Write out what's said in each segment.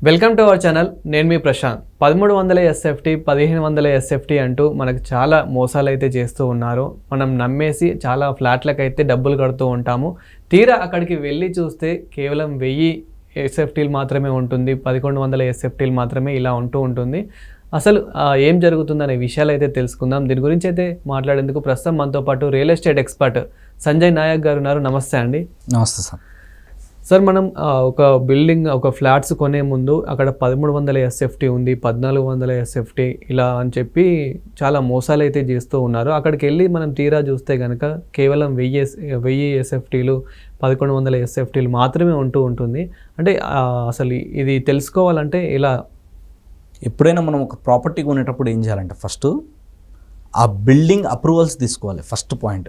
Welcome to our channel. నేను మీ Prashanth. 1300 SFT 1500 SFT అంటూ మనకు చాలా మోసాలు అయితే చేస్తూ ఉన్నారు. మనం నమ్మేసి చాలా ఫ్లాట్లకు అయితే డబ్బులు కడుతూ ఉంటాము. తీరా అక్కడికి వెళ్ళి చూస్తే కేవలం 1000 SFTలు మాత్రమే ఉంటుంది, 1100 SFTలు మాత్రమే ఇలా ఉంటూ ఉంటుంది. అసలు ఏం జరుగుతుందనే విషయాలు అయితే తెలుసుకుందాం. దీని గురించి అయితే మాట్లాడేందుకు ప్రస్తుతం మనతో పాటు real estate expert Sanjay Nayak గారు ఉన్నారు. నమస్తే అండి. నమస్తే సార్. సార్, మనం ఒక బిల్డింగ్, ఒక ఫ్లాట్స్ కొనే ముందు అక్కడ 1300 SFT ఉంది, 1400 SFT ఇలా అని చెప్పి చాలా మోసాలు అయితే చేస్తూ ఉన్నారు. అక్కడికి వెళ్ళి మనం తీరా చూస్తే కనుక కేవలం 1000 SFTలు 1100 SFTలు మాత్రమే ఉంటుంది. అంటే అసలు ఇది తెలుసుకోవాలంటే ఇలా ఎప్పుడైనా మనం ఒక ప్రాపర్టీ కొనేటప్పుడు ఏం చేయాలంటే ఫస్ట్ ఆ బిల్డింగ్ అప్రూవల్స్ తీసుకోవాలి. ఫస్ట్ పాయింట్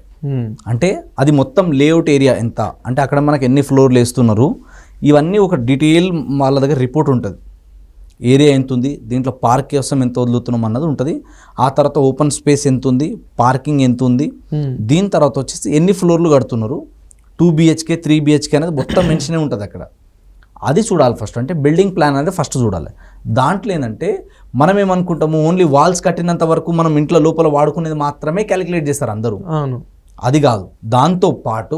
అంటే అది మొత్తం లేఅవుట్ ఏరియా ఎంత, అంటే అక్కడ మనకు ఎన్ని ఫ్లోర్లు వేస్తున్నారు, ఇవన్నీ ఒక డీటెయిల్ వాళ్ళ దగ్గర రిపోర్ట్ ఉంటుంది. ఏరియా ఎంత ఉంది, దీంట్లో పార్క్ కోసం ఎంత వదులుతున్నాం అన్నది ఉంటుంది. ఆ తర్వాత ఓపెన్ స్పేస్ ఎంత ఉంది, పార్కింగ్ ఎంత ఉంది, దీని తర్వాత వచ్చేసి ఎన్ని ఫ్లోర్లు కడుతున్నారు, 2 BHK 3 BHK అనేది మొత్తం మెన్షనే ఉంటుంది అక్కడ. అది చూడాలి ఫస్ట్. అంటే బిల్డింగ్ ప్లాన్ అనేది ఫస్ట్ చూడాలి. దాంట్లో ఏంటంటే మనం ఏమనుకుంటాము, ఓన్లీ వాల్స్ కట్టినంత వరకు మనం ఇంట్లో లోపల వాడుకునేది మాత్రమే క్యాలిక్యులేట్ చేస్తారు అందరూ. అది కాదు, దాంతో పాటు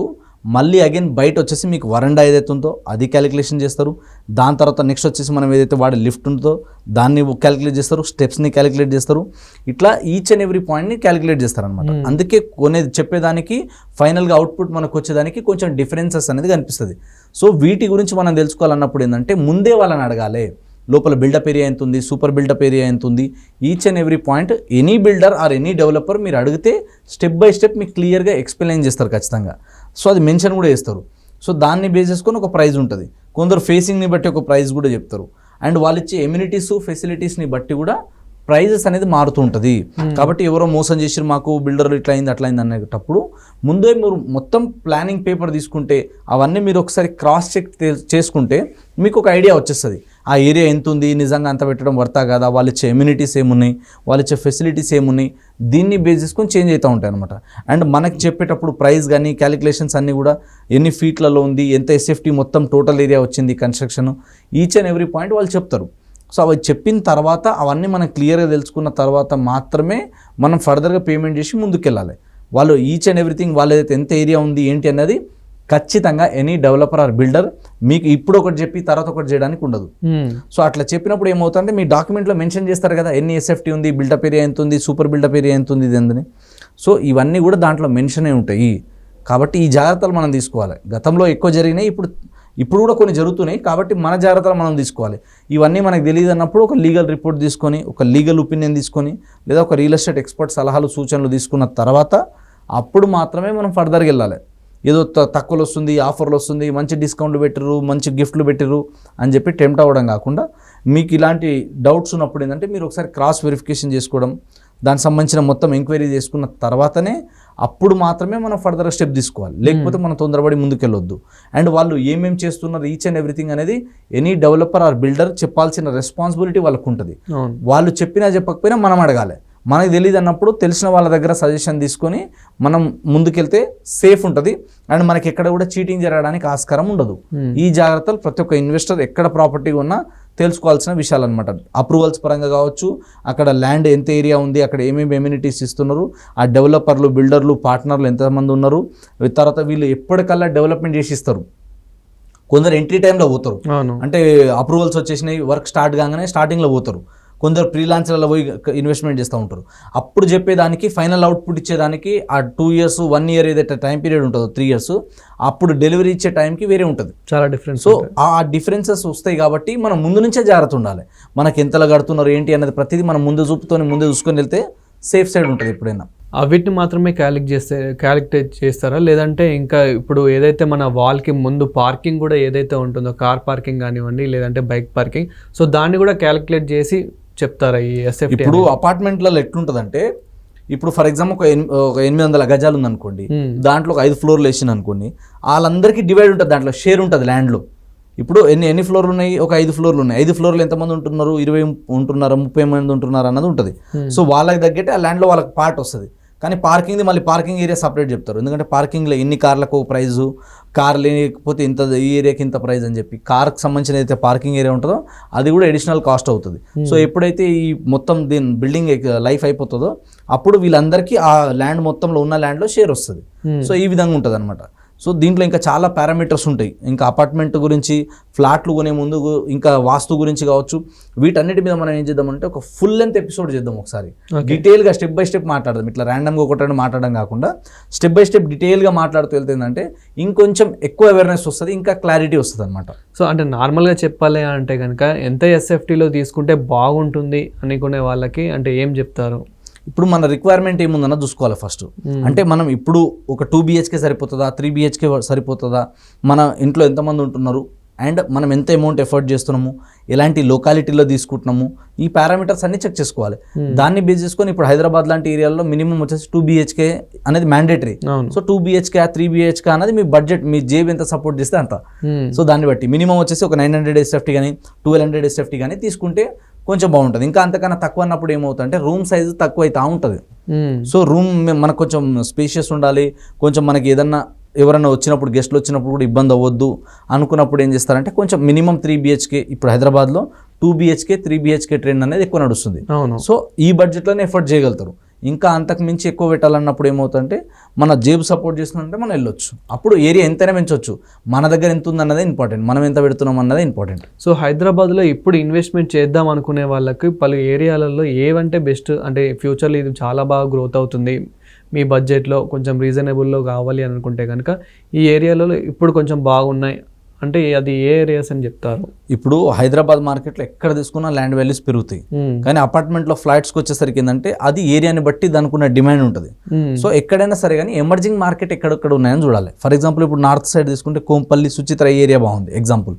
మళ్ళీ అగైన్ బయట వచ్చేసి మీకు వరండా ఏదైతే ఉందో అది క్యాలిక్యులేషన్ చేస్తారు. దాని తర్వాత నెక్స్ట్ వచ్చేసి మనం ఏదైతే వాడే లిఫ్ట్ ఉందో దాన్ని క్యాలిక్యులేట్ చేస్తారు, స్టెప్స్ని క్యాలిక్యులేట్ చేస్తారు. ఇట్లా ఈచ్ అండ్ ఎవ్రీ పాయింట్ని క్యాలిక్యులేట్ చేస్తారు అనమాట. అందుకే కొనేది చెప్పేదానికి ఫైనల్గా అవుట్పుట్ మనకు వచ్చేదానికి కొంచెం డిఫరెన్సెస్ అనేది కనిపిస్తుంది. సో వీటి గురించి మనం తెలుసుకోవాలన్నప్పుడు ఏంటంటే ముందే వాళ్ళని అడగాలి, లోపల బిల్డప్ ఏరియా ఎంత ఉంది, సూపర్ బిల్డప్ ఏరియా ఎంత ఉంది, each and every point any builder or any developer మీరు అడిగితే స్టెప్ బై స్టెప్ మీకు క్లియర్గా ఎక్స్ప్లెయిన్ చేస్తారు ఖచ్చితంగా. సో అది మెన్షన్ కూడా చేస్తారు. సో దాన్ని బేస్ చేసుకొని ఒక ప్రైజ్ ఉంటుంది. కొందరు ఫేసింగ్ని బట్టి ఒక ప్రైజ్ కూడా చెప్తారు. అండ్ వాళ్ళు ఇచ్చే ఎమ్యూనిటీస్ ఫెసిలిటీస్ని బట్టి కూడా ప్రైజెస్ అనేది మారుతూ ఉంటుంది. కాబట్టి ఎవరో మోసం చేసి మాకు బిల్డర్లు ఇట్లా అయింది అట్లా అయింది అనేటప్పుడు ముందే మీరు మొత్తం ప్లానింగ్ పేపర్ తీసుకుంటే అవన్నీ మీరు ఒకసారి క్రాస్ చెక్ చేసుకుంటే మీకు ఒక ఐడియా వచ్చేస్తుంది. ఆ ఏరియా ఎంత ఉంది, నిజంగా అంత పెట్టడం వర్తా కదా, వాళ్ళు ఇచ్చే ఎమ్యూనిటీస్ ఏమున్నాయి, వాళ్ళు ఇచ్చే ఫెసిలిటీస్ ఏమున్నాయి, దీన్ని బేస్ చేసుకొని చేంజ్ అవుతూ ఉంటాయి అనమాట. అండ్ మనకి చెప్పేటప్పుడు ప్రైస్ కానీ క్యాలిక్యులేషన్స్ అన్నీ కూడా ఎన్ని ఫీట్లలో ఉంది, ఎంత SFT మొత్తం టోటల్ ఏరియా వచ్చింది construction, each and every point వాళ్ళు చెప్తారు. సో అవి చెప్పిన తర్వాత అవన్నీ మనం క్లియర్గా తెలుసుకున్న తర్వాత మాత్రమే మనం ఫర్దర్గా పేమెంట్ చేసి ముందుకెళ్ళాలి. వాళ్ళు ఈచ్ అండ్ ఎవ్రీథింగ్ వాళ్ళు ఏదైతే ఎంత ఏరియా ఉంది ఏంటి అన్నది ఖచ్చితంగా ఎనీ డెవలపర్ ఆర్ బిల్డర్ మీకు ఇప్పుడు ఒకటి చెప్పి తర్వాత ఒకటి చేయడానికి ఉండదు. సో అట్లా చెప్పినప్పుడు ఏమవుతుందంటే మీ డాక్యుమెంట్లో మెన్షన్ చేస్తారు కదా ఎన్ని SFT ఉంది, బిల్డప్ ఏరియా ఎంత ఉంది, సూపర్ బిల్డప్ ఏరియా ఎంత ఉంది, ఇది ఎందని. సో ఇవన్నీ కూడా దాంట్లో మెన్షనే ఉంటాయి. కాబట్టి ఈ జాగ్రత్తలు మనం తీసుకోవాలి. గతంలో ఎక్కువ జరిగినాయి, ఇప్పుడు కూడా కొన్ని జరుగుతున్నాయి. కాబట్టి మన జాగ్రత్తలు మనం తీసుకోవాలి. ఇవన్నీ మనకు తెలియదు అన్నప్పుడు ఒక లీగల్ రిపోర్ట్ తీసుకొని, ఒక లీగల్ ఒపీనియన్ తీసుకొని, లేదా ఒక రియల్ ఎస్టేట్ ఎక్స్పర్ట్ సలహాలు సూచనలు తీసుకున్న తర్వాత అప్పుడు మాత్రమే మనం ఫర్దర్గా వెళ్ళాలి. ఏదో తక్కువలు వస్తుంది, ఆఫర్లు వస్తుంది, మంచి డిస్కౌంట్లు పెట్టిర్రు, మంచి గిఫ్ట్లు పెట్టిర్రు అని చెప్పి టెంప్ట్ అవ్వడం కాకుండా మీకు ఇలాంటి డౌట్స్ ఉన్నప్పుడు ఏంటంటే మీరు ఒకసారి క్రాస్ వెరిఫికేషన్ చేసుకోవడం, దానికి సంబంధించిన మొత్తం ఎంక్వైరీ చేసుకున్న తర్వాతనే అప్పుడు మాత్రమే మనం ఫర్దర్ స్టెప్ తీసుకోవాలి. లేకపోతే మనం తొందరపడి ముందుకెళ్ళొద్దు. అండ్ వాళ్ళు ఏమేమి చేస్తున్నారు ఈచ్ అండ్ ఎవ్రీథింగ్ అనేది ఎనీ డెవలపర్ ఆర్ బిల్డర్ చెప్పాల్సిన రెస్పాన్సిబిలిటీ వాళ్ళకు ఉంటుంది. వాళ్ళు చెప్పినా చెప్పకపోయినా మనం అడగాలి. మనకు తెలియదు అన్నప్పుడు తెలిసిన వాళ్ళ దగ్గర సజెషన్ తీసుకొని మనం ముందుకెళ్తే సేఫ్ ఉంటుంది. అండ్ మనకి ఎక్కడ కూడా చీటింగ్ జరగడానికి ఆస్కారం ఉండదు. ఈ జాగ్రత్తలు ప్రతి ఒక్క ఇన్వెస్టర్ ఎక్కడ ప్రాపర్టీ ఉన్నా తెలుసుకోవాల్సిన విషయాలు అనమాట. అప్రూవల్స్ పరంగా కావచ్చు, అక్కడ ల్యాండ్ ఎంత ఏరియా ఉంది, అక్కడ ఏమేమి ఎమ్యూనిటీస్ ఇస్తున్నారు, ఆ డెవలపర్లు బిల్డర్లు పార్ట్నర్లు ఎంతమంది ఉన్నారు, తర్వాత వీళ్ళు ఎప్పటికల్లా డెవలప్మెంట్ చేసి ఇస్తారు. కొందరు ఎంట్రీ టైంలో పోతారు, అంటే అప్రూవల్స్ వచ్చేసినాయి వర్క్ స్టార్ట్ కాగానే స్టార్టింగ్లో పోతారు. కొందరు ఫ్రీలాన్సర్లలో పోయి ఇన్వెస్ట్మెంట్ చేస్తూ ఉంటారు. అప్పుడు చెప్పేదానికి ఫైనల్ అవుట్పుట్ ఇచ్చేదానికి ఆ 2 years 1 year ఏదైతే టైం పీరియడ్ ఉంటుందో 3 years అప్పుడు డెలివరీ ఇచ్చే టైంకి వేరే ఉంటుంది, చాలా డిఫరెన్స్. సో ఆ డిఫరెన్సెస్ వస్తాయి. కాబట్టి మనం ముందు నుంచే జాగ్రత్త ఉండాలి. మనకి ఎంతలా కడుతున్నారు ఏంటి అనేది ప్రతిదీ మనం ముందు ముందే చూసుకొని వెళ్తే సేఫ్ సైడ్ ఉంటుంది ఎప్పుడైనా. వీటిని మాత్రమే క్యాలిక్యులేట్ చేస్తారా, లేదంటే ఇంకా ఇప్పుడు ఏదైతే మన వాల్కి ముందు పార్కింగ్ కూడా ఏదైతే ఉంటుందో, కార్ పార్కింగ్ కానివ్వండి లేదంటే బైక్ పార్కింగ్, సో దాన్ని కూడా క్యాలిక్యులేట్ చేసి చెప్తారా ఈ SFT? ఇప్పుడు అపార్ట్మెంట్లలో ఎట్లుంటుందంటే, ఇప్పుడు ఫర్ ఎగ్జాంపుల్ ఒక 800 గజాలు ఉందనుకోండి, దాంట్లో ఒక 5 floorలు వేసిన అనుకోండి, వాళ్ళందరికీ డివైడ్ ఉంటుంది, దాంట్లో షేర్ ఉంటుంది ల్యాండ్లో. ఇప్పుడు ఎన్ని ఫ్లోర్లు ఉన్నాయి, ఒక 5 floorలు ఉన్నాయి. 5 floorలు ఎంతమంది ఉంటున్నారు, 20 ఉంటున్నారా, 30 మంది ఉంటున్నారా అన్నది ఉంటుంది. సో వాళ్ళకి తగ్గట్టే ఆ ల్యాండ్లో వాళ్ళకి పార్ట్ వస్తుంది. కానీ పార్కింగ్ది మళ్ళీ పార్కింగ్ ఏరియా సపరేట్ చెప్తారు. ఎందుకంటే పార్కింగ్లో ఎన్ని కార్లకు ప్రైజు, కార్ లేకపోతే ఇంత ఈ ఏరియాకి ఇంత ప్రైజ్ అని చెప్పి కార్కి సంబంధించిన అయితే పార్కింగ్ ఏరియా ఉంటుందో అది కూడా అడిషనల్ కాస్ట్ అవుతుంది. సో ఎప్పుడైతే ఈ మొత్తం దీని బిల్డింగ్ లైఫ్ అయిపోతుందో అప్పుడు వీళ్ళందరికీ ఆ ల్యాండ్ మొత్తంలో ఉన్న ల్యాండ్లో షేర్ వస్తుంది. సో ఈ విధంగా ఉంటుంది అనమాట. సో దీంట్లో ఇంకా చాలా పారామీటర్స్ ఉంటాయి. ఇంకా అపార్ట్మెంట్ గురించి, ఫ్లాట్లు కొనే ముందు ఇంకా వాస్తు గురించి కావచ్చు, వీటన్నిటి మీద మనం ఏం చేద్దామంటే ఒక ఫుల్ లెంత్ ఎపిసోడ్ చేద్దాం. ఒకసారి డీటెయిల్గా స్టెప్ బై స్టెప్ మాట్లాడదాం. ఇట్లా ర్యాండమ్గా ఒకటి మాట్లాడడం కాకుండా స్టెప్ బై స్టెప్ డీటెయిల్గా మాట్లాడుతూ వెళ్తుందంటే ఇంకొంచెం ఎక్కువ అవేర్నెస్ వస్తుంది, ఇంకా క్లారిటీ వస్తుంది అనమాట. సో అంటే నార్మల్గా చెప్పాలి అంటే కనుక ఎంత ఎస్ఎఫ్టీలో తీసుకుంటే బాగుంటుంది అనుకునే వాళ్ళకి అంటే ఏం చెప్తారు? ఇప్పుడు మన రిక్వైర్మెంట్ ఏముందన్న చూసుకోవాలి ఫస్ట్. అంటే మనం ఇప్పుడు ఒక 2 BHK సరిపోతుందా, 3 BHK సరిపోతుందా, మన ఇంట్లో ఎంతమంది ఉంటున్నారు, అండ్ మనం ఎంత అమౌంట్ ఎఫర్ట్ చేస్తున్నాము, ఎలాంటి లొకాలిటీలో తీసుకుంటున్నాము, ఈ పారామీటర్స్ అన్ని చెక్ చేసుకోవాలి. దాన్ని బేస్ చేసుకొని ఇప్పుడు హైదరాబాద్ లాంటి ఏరియాలో మినిమం వచ్చేసి 2 BHK అనేది మ్యాండేటరీ. సో 2 BHK 3 BHK అనేది మీ బడ్జెట్, మీ జేబు ఎంత సపోర్ట్ చేస్తే అంత. సో దాన్ని బట్టి మినిమం వచ్చేసి ఒక 900 SFT కానీ 1200 SFT కానీ తీసుకుంటే కొంచెం బాగుంటుంది. ఇంకా అంతకన్నా తక్కువ అన్నప్పుడు ఏమవుతుందంటే రూమ్ సైజు తక్కువ అవుతా ఉంటుంది. సో రూమ్ మనకు కొంచెం స్పేషియస్ ఉండాలి, కొంచెం మనకి ఏదన్నా ఎవరైనా వచ్చినప్పుడు గెస్ట్లు వచ్చినప్పుడు కూడా ఇబ్బంది అవ్వద్దు అనుకున్నప్పుడు ఏం చేస్తారంటే కొంచెం మినిమం 3 BHK, ఇప్పుడు హైదరాబాద్లో 2 BHK 3 BHK ట్రెండ్ అనేది ఎక్కువ నడుస్తుంది. సో ఈ బడ్జెట్లోనే ఎఫర్ట్ చేయగలుగుతారు. ఇంకా అంతకు మించి ఎక్కువ పెట్టాలన్నప్పుడు ఏమవుతుందంటే మన జేబు సపోర్ట్ చేస్తుందంటే మనం వెళ్ళొచ్చు. అప్పుడు ఏరియా ఎంతైనా పెంచవచ్చు, మన దగ్గర ఎంత ఉందన్నదే ఇంపార్టెంట్, మనం ఎంత పెడుతున్నాం అన్నదే ఇంపార్టెంట్. సో హైదరాబాద్లో ఇప్పుడు ఇన్వెస్ట్మెంట్ చేద్దాం అనుకునే వాళ్ళకి పలు ఏరియాలలో ఏవంటే బెస్ట్, అంటే ఫ్యూచర్లో ఇది చాలా బాగా గ్రోత్ అవుతుంది, మీ బడ్జెట్లో కొంచెం రీజనబుల్లో కావాలి అని అనుకుంటే కనుక ఈ ఏరియాలలో ఇప్పుడు కొంచెం బాగున్నాయి అంటే అది ఏ ఏరియాస్ అని చెప్తారు? ఇప్పుడు హైదరాబాద్ మార్కెట్లో ఎక్కడ తీసుకున్నా ల్యాండ్ వాల్యూస్ పెరుగుతాయి, కానీ అపార్ట్మెంట్లో ఫ్లాట్స్కి వచ్చేసరికి ఏంటంటే అది ఏరియాని బట్టి దానికి ఉన్న డిమాండ్ ఉంటుంది. సో ఎక్కడైనా సరే కానీ ఎమర్జింగ్ మార్కెట్ ఎక్కడెక్కడ ఉన్నాయని చూడాలి. ఫర్ ఎగ్జాంపుల్ ఇప్పుడు నార్త్ సైడ్ తీసుకుంటే కోంపల్లి, సుచిత్ర ఏరియా బాగుంది ఎగ్జాంపుల్.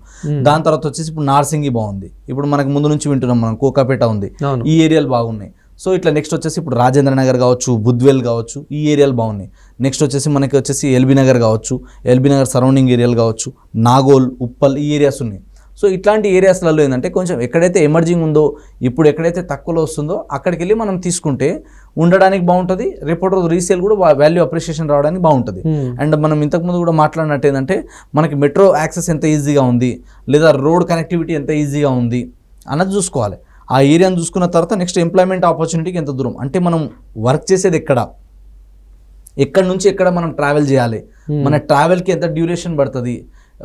దాని తర్వాత వచ్చేసి ఇప్పుడు నార్సింగి బాగుంది, ఇప్పుడు మనకు ముందు నుంచి వింటున్నాం మనం కోకాపేట ఉంది, ఈ ఏరియాలు బాగున్నాయి. సో ఇట్లా నెక్స్ట్ వచ్చేసి ఇప్పుడు రాజేంద్ర నగర్ కావచ్చు, బుద్వేల్ కావచ్చు, ఈ ఏరియాలు బాగున్నాయి. నెక్స్ట్ వచ్చేసి మనకి వచ్చేసి ఎల్బీ నగర్ కావచ్చు, ఎల్బీ నగర్ సరౌండింగ్ ఏరియాలు కావచ్చు, నాగోల్, ఉప్పల్, ఈ ఏరియాస్ ఉన్నాయి. సో ఇట్లాంటి ఏరియాస్లలో ఏంటంటే కొంచెం ఎక్కడైతే ఎమర్జింగ్ ఉందో, ఇప్పుడు ఎక్కడైతే తక్కువలో వస్తుందో అక్కడికి వెళ్ళి మనం తీసుకుంటే ఉండడానికి బాగుంటుంది, రేపటి రోజు రీసేల్ కూడా వాల్యూ అప్రిషియేషన్ రావడానికి బాగుంటుంది. అండ్ మనం ఇంతకుముందు కూడా మాట్లాడినట్టు ఏంటంటే మనకి మెట్రో యాక్సెస్ ఎంత ఈజీగా ఉంది, లేదా రోడ్ కనెక్టివిటీ ఎంత ఈజీగా ఉంది అన్నది చూసుకోవాలి. ఆ ఏరియాను చూసుకున్న తర్వాత నెక్స్ట్ ఎంప్లాయ్మెంట్ ఆపర్చునిటీకి ఎంత దూరం, అంటే మనం వర్క్ చేసేది ఎక్కడి నుంచి ఎక్కడ మనం ట్రావెల్ చేయాలి, మన ట్రావెల్కి ఎంత డ్యూరేషన్ పడుతుంది,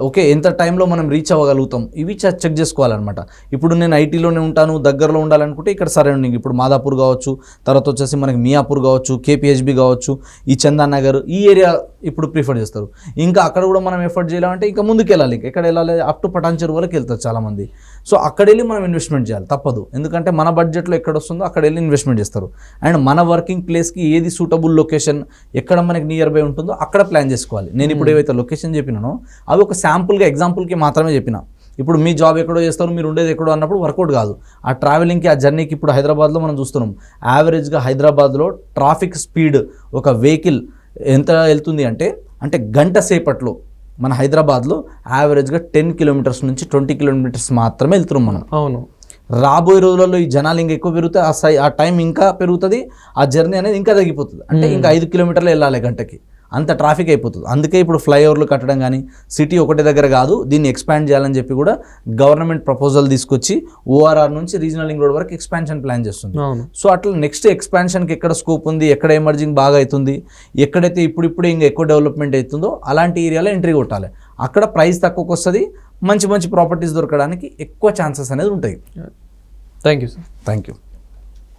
ఓకే ఎంత టైంలో మనం రీచ్ అవ్వగలుగుతాం, ఇవి చెక్ చేసుకోవాలన్నమాట. ఇప్పుడు నేను ఐటీలోనే ఉంటాను, దగ్గరలో ఉండాలనుకుంటే ఇక్కడ సరౌండింగ్ ఇప్పుడు మాదాపూర్ కావచ్చు, తర్వాత వచ్చేసి మనకి మియాపూర్ కావచ్చు, కేపీహెచ్బి కావచ్చు, ఈ చందానగర్, ఈ ఏరియా ఇప్పుడు ప్రిఫర్ చేస్తారు. ఇంకా అక్కడ కూడా మనం ఎఫర్ట్ చేయాలంటే ఇంకా ముందుకు వెళ్ళాలి, ఇంకా ఎక్కడ వెళ్ళాలి, అప్ టు పటాన్చెరు వరకు వెళ్తారు చాలామంది. సో అక్కడ వెళ్ళి మనం ఇన్వెస్ట్మెంట్ చేయాలి, తప్పదు. ఎందుకంటే మన బడ్జెట్లో ఎక్కడ వస్తుందో అక్కడ వెళ్ళి ఇన్వెస్ట్మెంట్ చేస్తారు. అండ్ మన వర్కింగ్ ప్లేస్కి ఏది సూటబుల్ లొకేషన్, ఎక్కడ మనకి నియర్ బై ఉంటుందో అక్కడ ప్లాన్ చేసుకోవాలి. నేను ఇప్పుడు ఏవైతే లొకేషన్ చెప్పినానో అవి ఒక శాంపుల్గా ఎగ్జాంపుల్కి మాత్రమే చెప్పిన. ఇప్పుడు మీ జాబ్ ఎక్కడో చేస్తారు, మీరు ఉండేది ఎక్కడో అన్నప్పుడు వర్కౌట్ కాదు. ఆ ట్రావెలింగ్కి, ఆ జర్నీకి ఇప్పుడు హైదరాబాద్లో మనం చూస్తున్నాం యావరేజ్గా హైదరాబాద్లో ట్రాఫిక్ స్పీడ్ ఒక వెహికల్ ఎంత వెళ్తుంది అంటే గంట సేపట్లో మన హైదరాబాద్లో యావరేజ్గా 10 కిలోమీటర్స్ నుంచి 20 కిలోమీటర్స్ మాత్రమే వెళ్తున్నాం మనం. అవును, రాబోయే రోజులలో ఈ జనాలు ఇంకా ఎక్కువ పెరుగుతాయి, ఆ టైం ఇంకా పెరుగుతుంది, ఆ జర్నీ అనేది ఇంకా తగ్గిపోతుంది. అంటే ఇంకా 5 కిలోమీటర్లు వెళ్ళాలి గంటకి, అంత ట్రాఫిక్ అయిపోతుంది. అందుకే ఇప్పుడు ఫ్లైఓవర్లు కట్టడం కానీ, సిటీ ఒకటి దగ్గర కాదు దీన్ని ఎక్స్పాండ్ చేయాలని చెప్పి కూడా గవర్నమెంట్ ప్రపోజల్ తీసుకొచ్చి ORR నుంచి రీజనల్ లింక్ రోడ్ వరకు ఎక్స్పాన్షన్ ప్లాన్ చేస్తుంది. సో అట్లా నెక్స్ట్ ఎక్స్పాన్షన్కి ఎక్కడ స్కోప్ ఉంది, ఎక్కడ ఎమర్జింగ్ బాగా అవుతుంది, ఎక్కడైతే ఇప్పుడిప్పుడే ఇంకా ఎక్కువ డెవలప్మెంట్ అవుతుందో అలాంటి ఏరియాలో ఎంట్రీ కొట్టాలి. అక్కడ ప్రైస్ తక్కువకి వస్తుంది, మంచి మంచి ప్రాపర్టీస్ దొరకడానికి ఎక్కువ ఛాన్సెస్ అనేది ఉంటాయి. Thank you sir. Thank you.